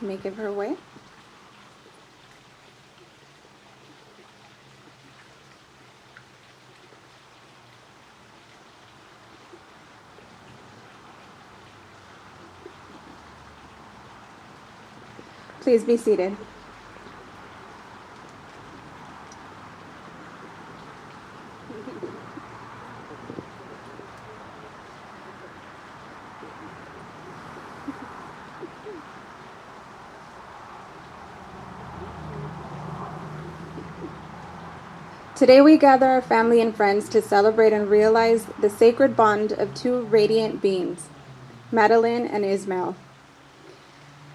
You may give her way. Please be seated. Today we gather our family and friends to celebrate and realize the sacred bond of two radiant beings, Madeline and Ismael.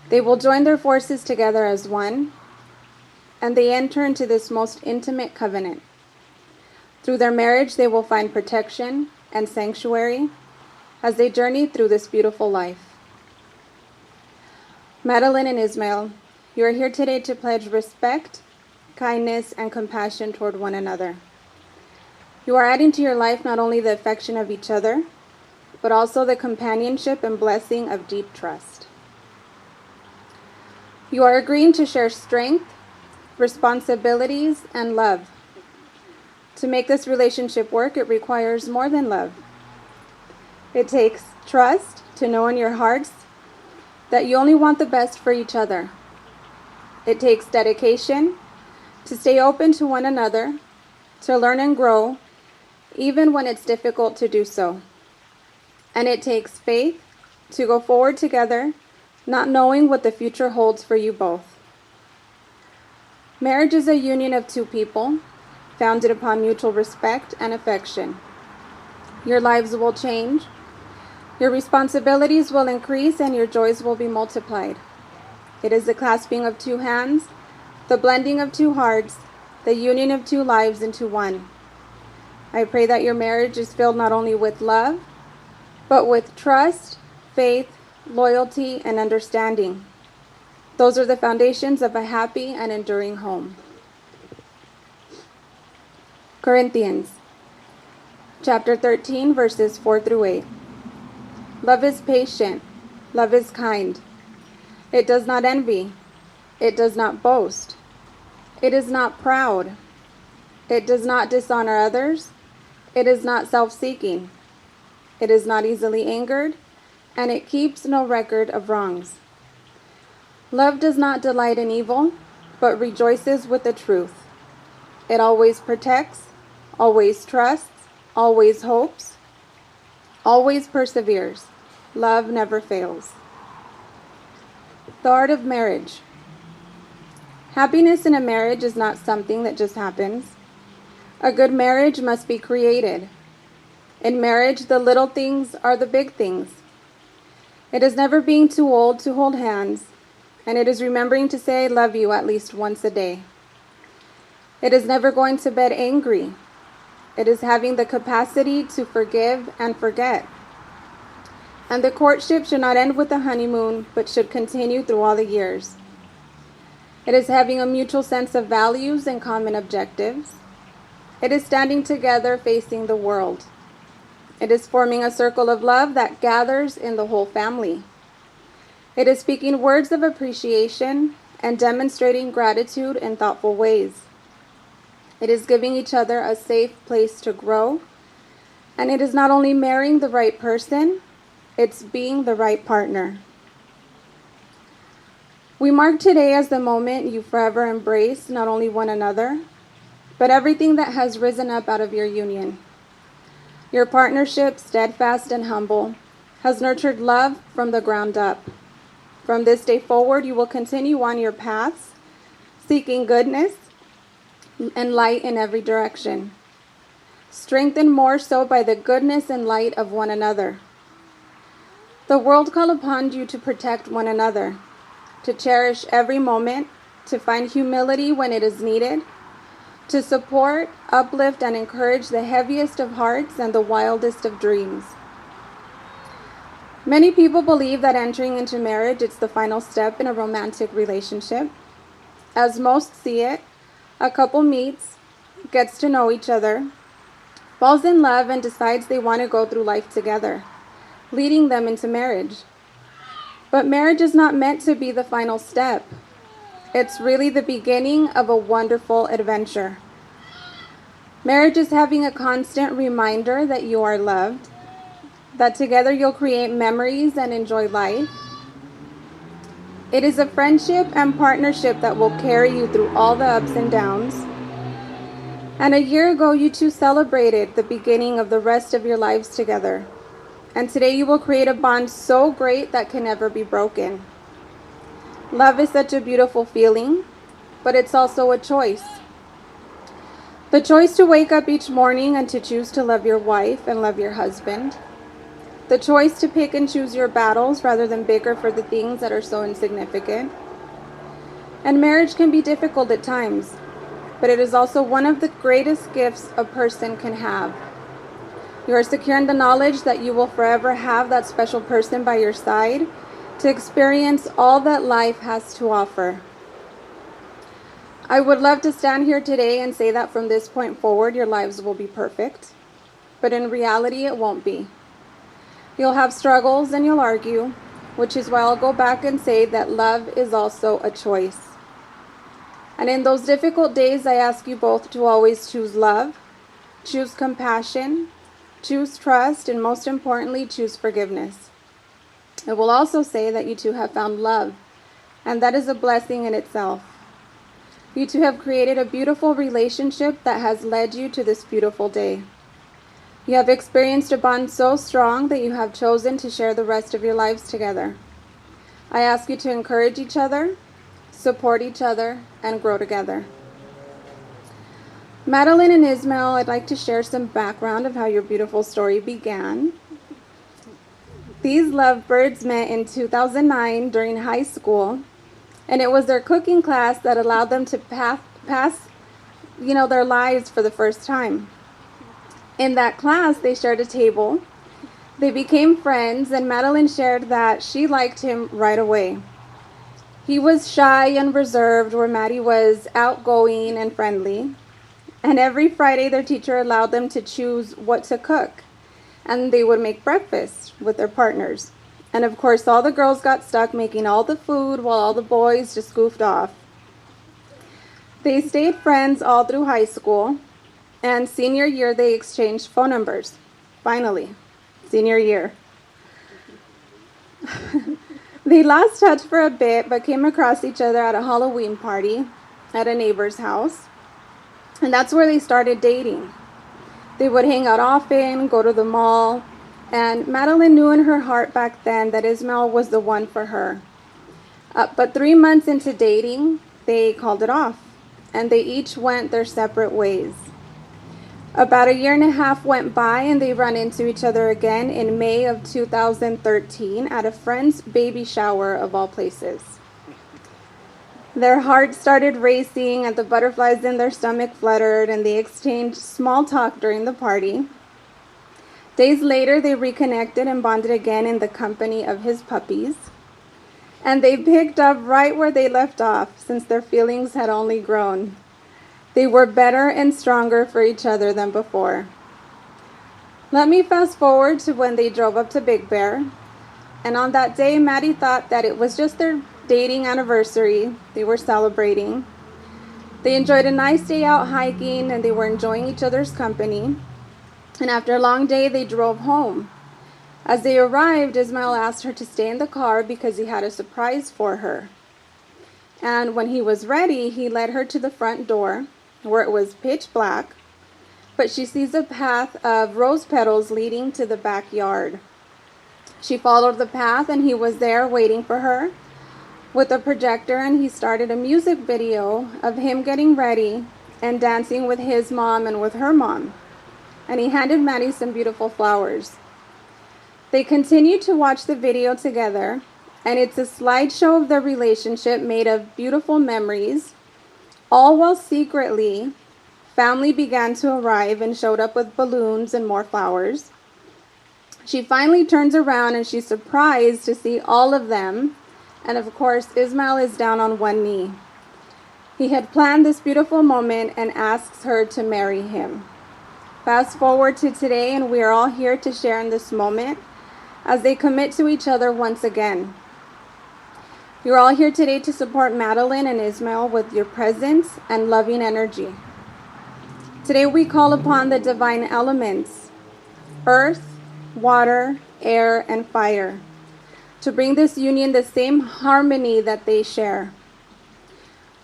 They will join their forces together as one, and they enter into this most intimate covenant. Through their marriage, they will find protection and sanctuary as they journey through this beautiful life. Madeline and Ismael, you are here today to pledge respect, kindness, and compassion toward one another. You are adding to your life not only the affection of each other, but also the companionship and blessing of deep trust. You are agreeing to share strength, responsibilities, and love. To make this relationship work, it requires more than love. It takes trust to know in your hearts that you only want the best for each other. It takes dedication to stay open to one another, to learn and grow, even when it's difficult to do so. And it takes faith to go forward together, not knowing what the future holds for you both. Marriage is a union of two people, founded upon mutual respect and affection. Your lives will change, your responsibilities will increase, and your joys will be multiplied. It is the clasping of two hands, the blending of two hearts, the union of two lives into one. I pray that your marriage is filled not only with love, but with trust, faith, loyalty, and understanding. Those are the foundations of a happy and enduring home. Corinthians, chapter 13, verses 4 through 8. Love is patient. Love is kind. It does not envy. It does not boast. It is not proud. It does not dishonor others. It is not self-seeking. It is not easily angered, and it keeps no record of wrongs. Love does not delight in evil, but rejoices with the truth. It always protects, always trusts, always hopes, always perseveres. Love never fails. The art of marriage. Happiness in a marriage is not something that just happens. A good marriage must be created. In marriage, the little things are the big things. It is never being too old to hold hands, and it is remembering to say I love you at least once a day. It is never going to bed angry. It is having the capacity to forgive and forget. And the courtship should not end with the honeymoon, but should continue through all the years. It is having a mutual sense of values and common objectives. It is standing together facing the world. It is forming a circle of love that gathers in the whole family. It is speaking words of appreciation and demonstrating gratitude in thoughtful ways. It is giving each other a safe place to grow. And it is not only marrying the right person, it's being the right partner. We mark today as the moment you forever embrace not only one another, but everything that has risen up out of your union. Your partnership, steadfast and humble, has nurtured love from the ground up. From this day forward, you will continue on your paths, seeking goodness and light in every direction, strengthened more so by the goodness and light of one another. The world call upon you to protect one another, to cherish every moment, to find humility when it is needed, to support, uplift, and encourage the heaviest of hearts and the wildest of dreams. Many people believe that entering into marriage is the final step in a romantic relationship. As most see it, a couple meets, gets to know each other, falls in love, and decides they want to go through life together, leading them into marriage. But marriage is not meant to be the final step. It's really the beginning of a wonderful adventure. Marriage is having a constant reminder that you are loved, that together you'll create memories and enjoy life. It is a friendship and partnership that will carry you through all the ups and downs. And a year ago, you two celebrated the beginning of the rest of your lives together. And today you will create a bond so great that can never be broken. Love is such a beautiful feeling, but it's also a choice. The choice to wake up each morning and to choose to love your wife and love your husband. The choice to pick and choose your battles rather than bicker for the things that are so insignificant. And marriage can be difficult at times, but it is also one of the greatest gifts a person can have. You are secure in the knowledge that you will forever have that special person by your side to experience all that life has to offer. I would love to stand here today and say that from this point forward your lives will be perfect, but in reality it won't be. You'll have struggles and you'll argue, which is why I'll go back and say that love is also a choice. And in those difficult days, I ask you both to always choose love, choose compassion, choose trust, and most importantly, choose forgiveness. I will also say that you two have found love, and that is a blessing in itself. You two have created a beautiful relationship that has led you to this beautiful day. You have experienced a bond so strong that you have chosen to share the rest of your lives together. I ask you to encourage each other, support each other, and grow together. Madeline and Ismael, I'd like to share some background of how your beautiful story began. These lovebirds met in 2009 during high school, and it was their cooking class that allowed them to pass their lives for the first time. In that class, they shared a table. They became friends, and Madeline shared that she liked him right away. He was shy and reserved, where Maddie was outgoing and friendly. And every Friday, their teacher allowed them to choose what to cook, and they would make breakfast with their partners. And of course, all the girls got stuck making all the food while all the boys just goofed off. They stayed friends all through high school, and senior year they exchanged phone numbers. Finally, senior year. They lost touch for a bit, but came across each other at a Halloween party at a neighbor's house, and that's where they started dating. They would hang out often, go to the mall, and Madeline knew in her heart back then that Ismael was the one for her. But 3 months into dating, they called it off, and they each went their separate ways. About a year and a half went by, and they ran into each other again in May of 2013 at a friend's baby shower of all places. Their hearts started racing, and the butterflies in their stomach fluttered, and they exchanged small talk during the party. Days later, they reconnected and bonded again in the company of his puppies. And they picked up right where they left off, since their feelings had only grown. They were better and stronger for each other than before. Let me fast forward to when they drove up to Big Bear. And on that day, Maddie thought that it was just their dating anniversary. They were celebrating. They enjoyed a nice day out hiking, and they were enjoying each other's company. And after a long day, they drove home. As they arrived, Ismael asked her to stay in the car because he had a surprise for her. And when he was ready, he led her to the front door, where it was pitch black, but she sees a path of rose petals leading to the backyard. She followed the path, and he was there waiting for her with a projector, and he started a music video of him getting ready and dancing with his mom and with her mom. And he handed Maddie some beautiful flowers. They continued to watch the video together, and it's a slideshow of their relationship made of beautiful memories, all while secretly, family began to arrive and showed up with balloons and more flowers. She finally turns around, and she's surprised to see all of them, and of course, Ismael is down on one knee. He had planned this beautiful moment and asks her to marry him. Fast forward to today, and we are all here to share in this moment as they commit to each other once again. You're all here today to support Madeline and Ismael with your presence and loving energy. Today we call upon the divine elements, earth, water, air, and fire, to bring this union the same harmony that they share.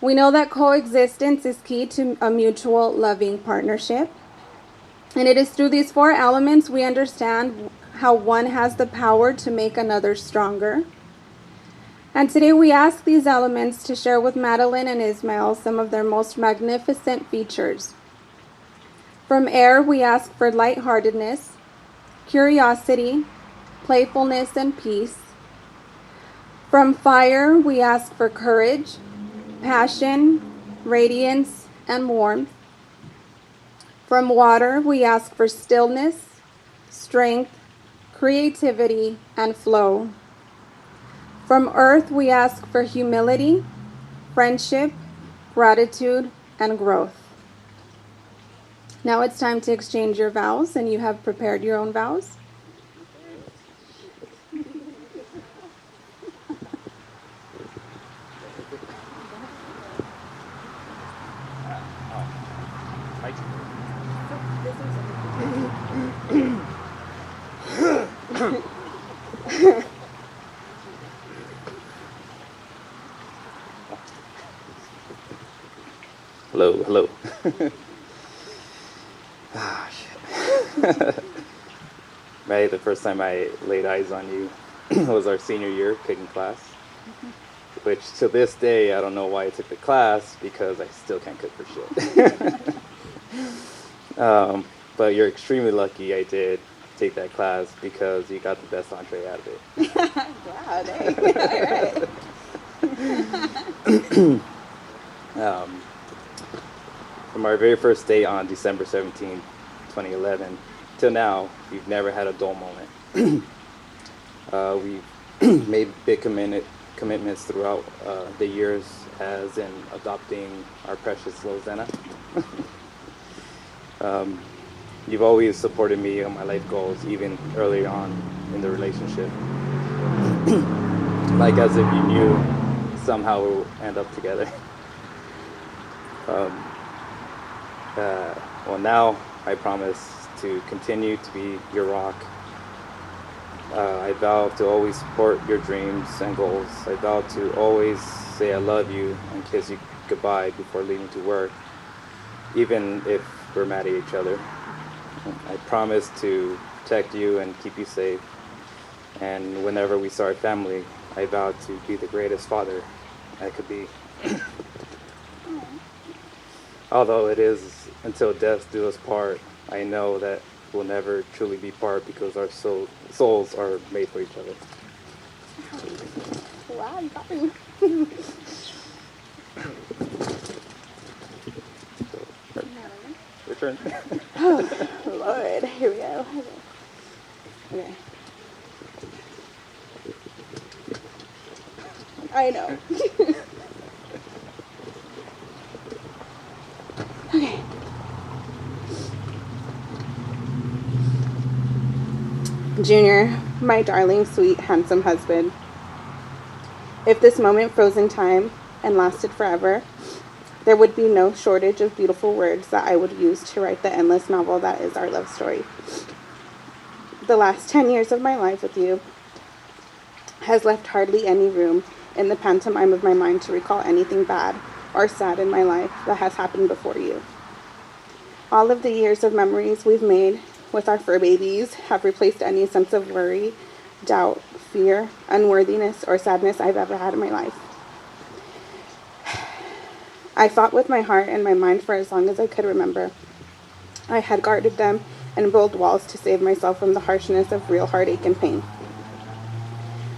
We know that coexistence is key to a mutual loving partnership. And it is through these four elements we understand how one has the power to make another stronger. And today we ask these elements to share with Madeline and Ismael some of their most magnificent features. From air, we ask for lightheartedness, curiosity, playfulness, and peace. From fire, we ask for courage, passion, radiance, and warmth. From water, we ask for stillness, strength, creativity, and flow. From earth, we ask for humility, friendship, gratitude, and growth. Now it's time to exchange your vows, and you have prepared your own vows. Hello. Shit. Right, the first time I laid eyes on you was our senior year kicking class, which to this day, I don't know why I took the class, because I still can't cook for shit. But you're extremely lucky I did take that class, because you got the best entree out of it. Wow, dang. All right. From our very first day on December 17, 2011, till now, we've never had a dull moment. We've made big commitments throughout the years, as in adopting our precious little Zena. You've always supported me on my life goals, even early on in the relationship. Like as if you knew somehow we'll end up together. Well, now I promise to continue to be your rock. I vow to always support your dreams and goals. I vow to always say I love you and kiss you goodbye before leaving to work, even if we're mad at each other. I promise to protect you and keep you safe. And whenever we start a family, I vow to be the greatest father I could be. Although it is until death do us part, I know that we'll never truly be part, because our souls are made for each other. Wow, you got me. Your turn. Oh, Lord. Here we go. Okay. I know. Okay. Junior, my darling, sweet, handsome husband, if this moment froze in time and lasted forever, there would be no shortage of beautiful words that I would use to write the endless novel that is our love story. The last 10 years of my life with you has left hardly any room in the pantomime of my mind to recall anything bad or sad in my life that has happened before you. All of the years of memories we've made with our fur babies have replaced any sense of worry, doubt, fear, unworthiness, or sadness I've ever had in my life. I fought with my heart and my mind for as long as I could remember. I had guarded them and built walls to save myself from the harshness of real heartache and pain.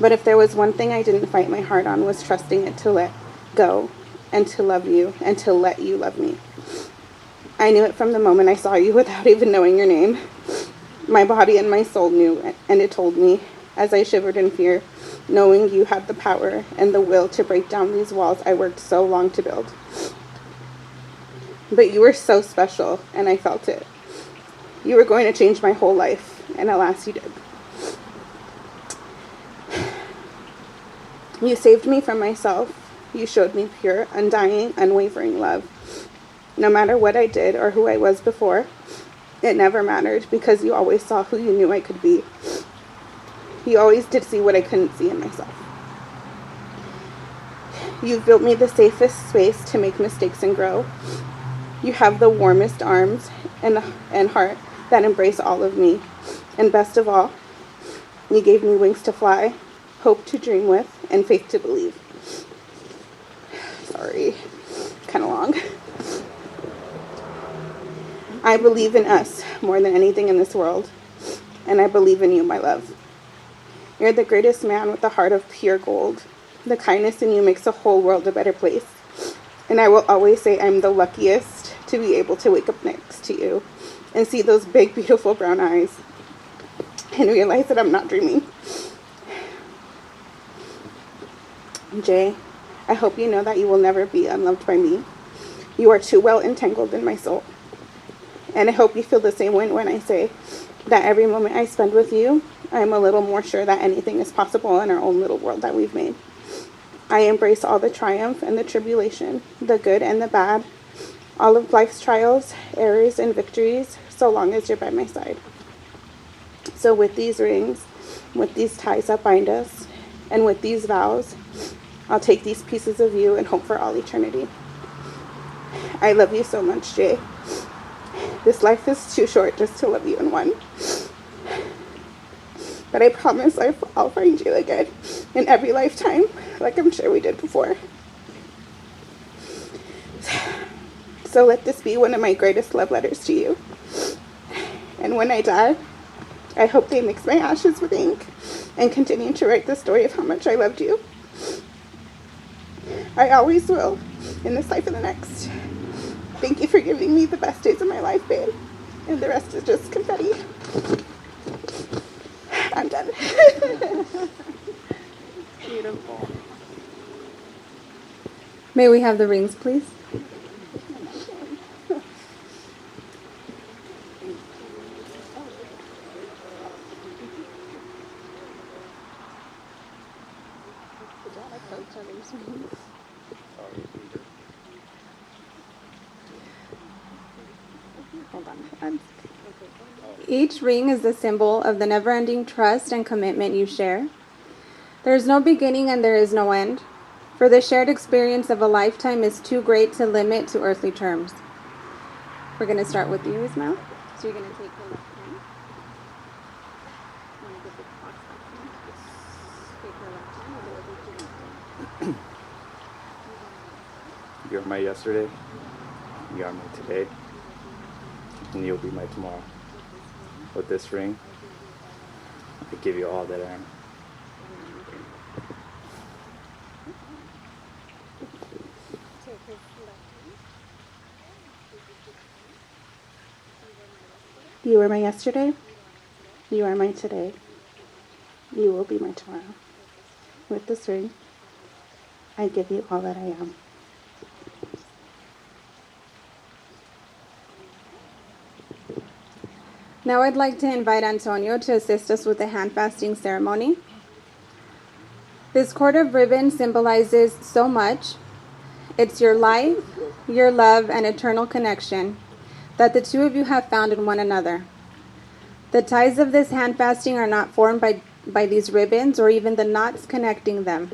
But if there was one thing I didn't fight my heart on, was trusting it to let go and to love you and to let you love me. I knew it from the moment I saw you without even knowing your name. My body and my soul knew, and it told me, as I shivered in fear, knowing you had the power and the will to break down these walls I worked so long to build. But you were so special, and I felt it. You were going to change my whole life, and alas, you did. You saved me from myself. You showed me pure, undying, unwavering love. No matter what I did or who I was before, it never mattered because you always saw who you knew I could be. You always did see what I couldn't see in myself. You've built me the safest space to make mistakes and grow. You have the warmest arms and heart that embrace all of me. And best of all, you gave me wings to fly, hope to dream with, and faith to believe. Sorry, kind of long. I believe in us more than anything in this world, and I believe in you, my love. You're the greatest man with a heart of pure gold. The kindness in you makes the whole world a better place. And I will always say I'm the luckiest to be able to wake up next to you and see those big, beautiful brown eyes and realize that I'm not dreaming. Jay, I hope you know that you will never be unloved by me. You are too well entangled in my soul. And I hope you feel the same way when I say that every moment I spend with you, I am a little more sure that anything is possible in our own little world that we've made. I embrace all the triumph and the tribulation, the good and the bad, all of life's trials, errors, and victories, so long as you're by my side. So with these rings, with these ties that bind us, and with these vows, I'll take these pieces of you and hope for all eternity. I love you so much, Jay. This life is too short just to love you in one. But I promise I'll find you again in every lifetime, like I'm sure we did before. So let this be one of my greatest love letters to you. And when I die, I hope they mix my ashes with ink and continue to write the story of how much I loved you. I always will, in this life and the next. Thank you for giving me the best days of my life, babe. And the rest is just confetti. I'm done. Beautiful. May we have the rings, please? Hold on. Each ring is the symbol of the never-ending trust and commitment you share. There is no beginning and there is no end, for the shared experience of a lifetime is too great to limit to earthly terms. We're going to start with you, Ismael. So you're going to take the left hand. I'm going to give the clock back to you. Take her left hand and go over to the left hand. You are my yesterday, you are my today, and you'll be my tomorrow. With this ring, I give you all that I am. You are my yesterday. You are my today. You will be my tomorrow. With this ring, I give you all that I am. Now I'd like to invite Antonio to assist us with the hand fasting ceremony. This cord of ribbon symbolizes so much. It's your life, your love, and eternal connection that the two of you have found in one another. The ties of this hand fasting are not formed by these ribbons or even the knots connecting them.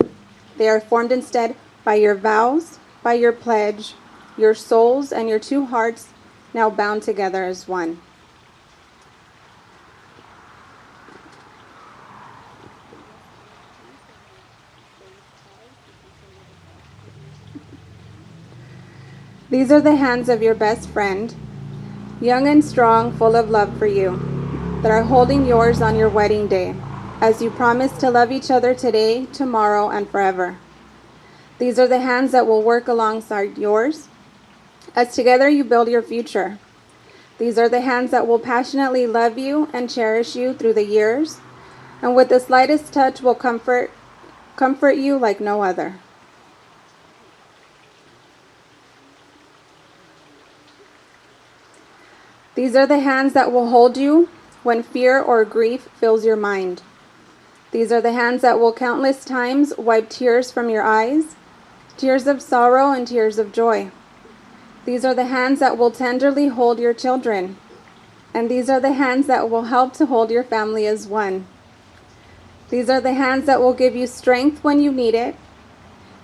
They are formed instead by your vows, by your pledge, your souls, and your two hearts now bound together as one. These are the hands of your best friend, young and strong, full of love for you, that are holding yours on your wedding day, as you promise to love each other today, tomorrow, and forever. These are the hands that will work alongside yours, as together you build your future. These are the hands that will passionately love you and cherish you through the years, and with the slightest touch will comfort you like no other. These are the hands that will hold you when fear or grief fills your mind. These are the hands that will countless times wipe tears from your eyes, tears of sorrow and tears of joy. These are the hands that will tenderly hold your children. And these are the hands that will help to hold your family as one. These are the hands that will give you strength when you need it.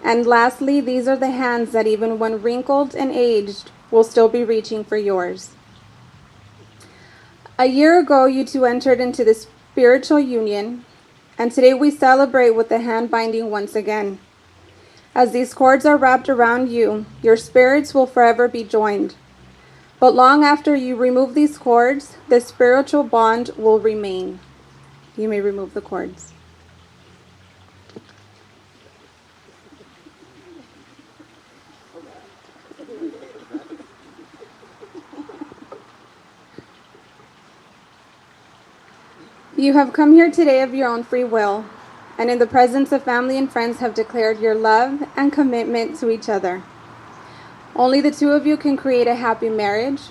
And lastly, these are the hands that even when wrinkled and aged, will still be reaching for yours. A year ago, you two entered into the spiritual union, and today we celebrate with the hand binding once again. As these cords are wrapped around you, your spirits will forever be joined. But long after you remove these cords, the spiritual bond will remain. You may remove the cords. You have come here today of your own free will, and in the presence of family and friends have declared your love and commitment to each other. Only the two of you can create a happy marriage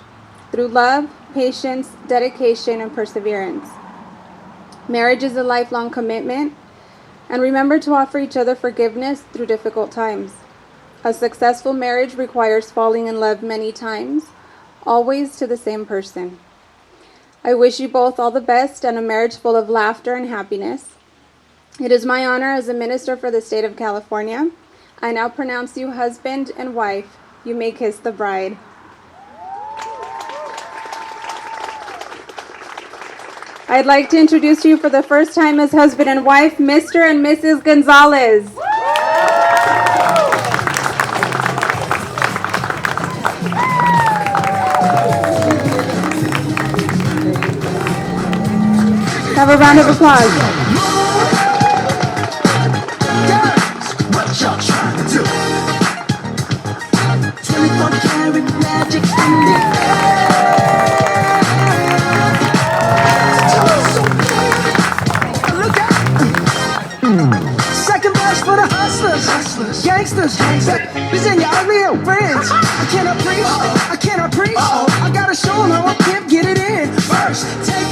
through love, patience, dedication, and perseverance. Marriage is a lifelong commitment, and remember to offer each other forgiveness through difficult times. A successful marriage requires falling in love many times, always to the same person. I wish you both all the best and a marriage full of laughter and happiness. It is my honor as a minister for the state of California. I now pronounce you husband and wife. You may kiss the bride. I'd like to introduce you for the first time as husband and wife, Mr. and Mrs. Gonzalez. Have a round of applause. What y'all trying to do? 24-karat magic in the air. Look out! Second verse for the hustlers, gangsters, this ain't your ugly old friends. I cannot preach, I cannot preach. I gotta show them how I can't get it in. First, take